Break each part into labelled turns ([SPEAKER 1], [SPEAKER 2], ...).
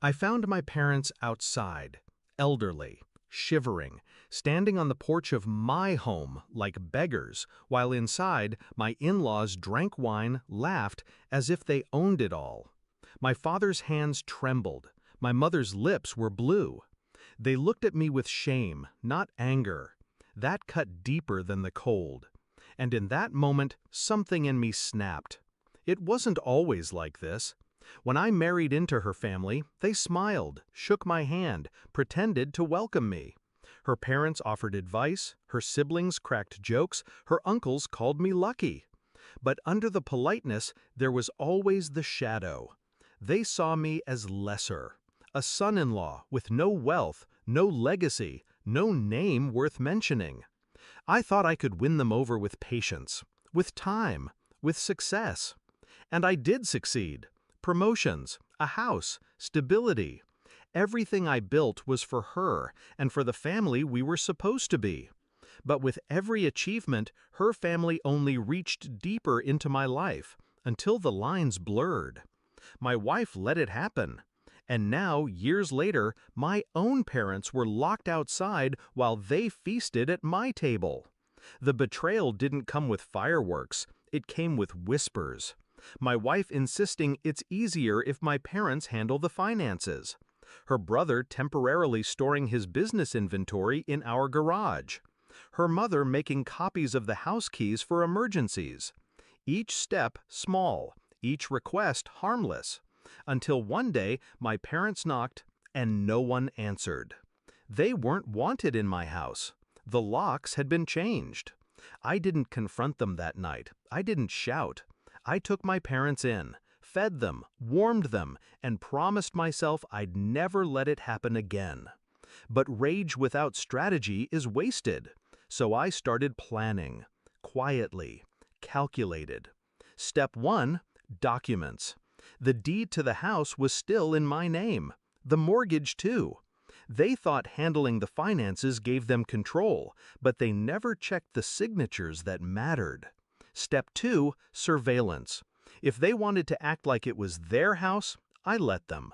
[SPEAKER 1] I found my parents outside, elderly, shivering, standing on the porch of my home like beggars, while inside, my in-laws drank wine, laughed, as if they owned it all. My father's hands trembled. My mother's lips were blue. They looked at me with shame, not anger. That cut deeper than the cold. And in that moment, something in me snapped. It wasn't always like this. When I married into her family, they smiled, shook my hand, pretended to welcome me. Her parents offered advice, her siblings cracked jokes, her uncles called me lucky. But under the politeness, there was always the shadow. They saw me as lesser, a son-in-law with no wealth, no legacy, no name worth mentioning. I thought I could win them over with patience, with time, with success. And I did succeed. Promotions, a house, stability. Everything I built was for her and for the family we were supposed to be. But with every achievement, her family only reached deeper into my life, until the lines blurred. My wife let it happen. And now, years later, my own parents were locked outside while they feasted at my table. The betrayal didn't come with fireworks, it came with whispers. My wife insisting it's easier if my parents handle the finances. Her brother temporarily storing his business inventory in our garage. Her mother making copies of the house keys for emergencies. Each step small, each request harmless. Until one day my parents knocked and no one answered. They weren't wanted in my house. The locks had been changed. I didn't confront them that night. I didn't shout. I took my parents in, fed them, warmed them, and promised myself I'd never let it happen again. But rage without strategy is wasted, so I started planning, quietly, calculated. Step 1, documents. The deed to the house was still in my name, the mortgage too. They thought handling the finances gave them control, but they never checked the signatures that mattered. Step 2, surveillance. If they wanted to act like it was their house, I let them.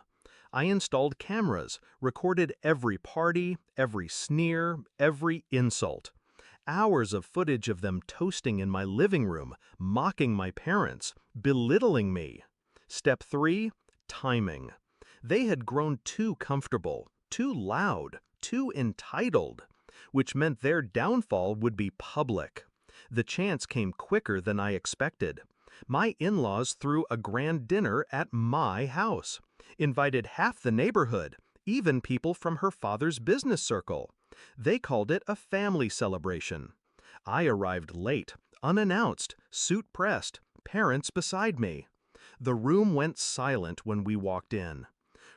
[SPEAKER 1] I installed cameras, recorded every party, every sneer, every insult. Hours of footage of them toasting in my living room, mocking my parents, belittling me. Step 3, timing. They had grown too comfortable, too loud, too entitled, which meant their downfall would be public. The chance came quicker than I expected. My in-laws threw a grand dinner at my house, invited half the neighborhood, even people from her father's business circle. They called it a family celebration. I arrived late, unannounced, suit pressed, parents beside me. The room went silent when we walked in.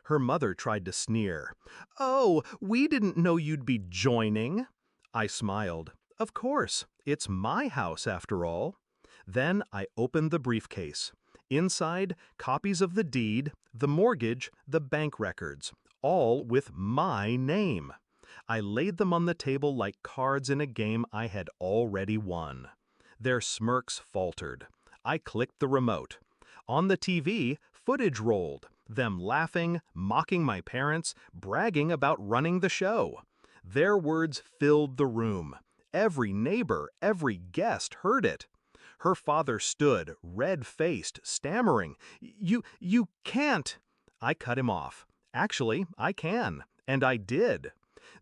[SPEAKER 1] Her mother tried to sneer. "Oh, we didn't know you'd be joining." I smiled. Of course, it's my house after all. Then I opened the briefcase. Inside, copies of the deed, the mortgage, the bank records, all with my name. I laid them on the table like cards in a game I had already won. Their smirks faltered. I clicked the remote. On the TV, footage rolled, them laughing, mocking my parents, bragging about running the show. Their words filled the room. Every neighbor, every guest heard it. Her father stood, red-faced, stammering, You can't." I cut him off. Actually, I can. And I did.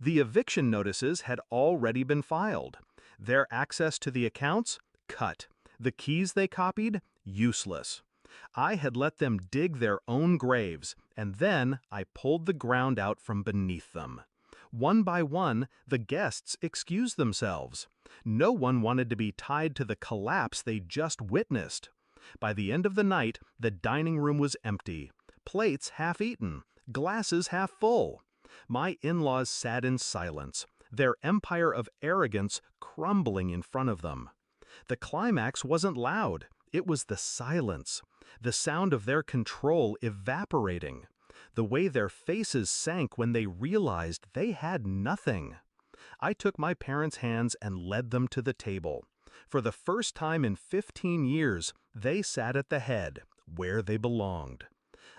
[SPEAKER 1] The eviction notices had already been filed. Their access to the accounts? Cut. The keys they copied? Useless. I had let them dig their own graves, and then I pulled the ground out from beneath them. One by one, the guests excused themselves. No one wanted to be tied to the collapse they just witnessed. By the end of the night, the dining room was empty. Plates half-eaten, glasses half full. My in-laws sat in silence, their empire of arrogance crumbling in front of them. The climax wasn't loud. It was the silence, the sound of their control evaporating, the way their faces sank when they realized they had nothing. I took my parents' hands and led them to the table. For the first time in 15 years, they sat at the head, where they belonged.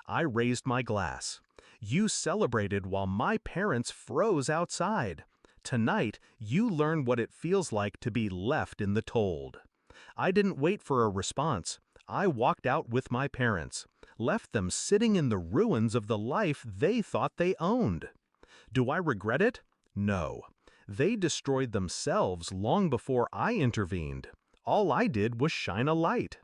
[SPEAKER 1] I raised my glass. You celebrated while my parents froze outside. Tonight, you learn what it feels like to be left in the cold. I didn't wait for a response. I walked out with my parents, left them sitting in the ruins of the life they thought they owned. Do I regret it? No. They destroyed themselves long before I intervened. All I did was shine a light.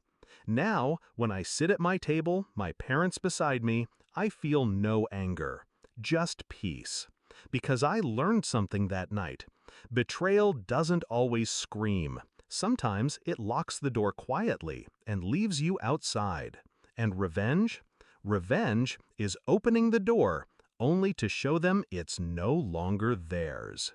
[SPEAKER 1] Now, when I sit at my table, my parents beside me, I feel no anger, just peace. Because I learned something that night. Betrayal doesn't always scream. Sometimes it locks the door quietly and leaves you outside. And revenge? Revenge is opening the door only to show them it's no longer theirs.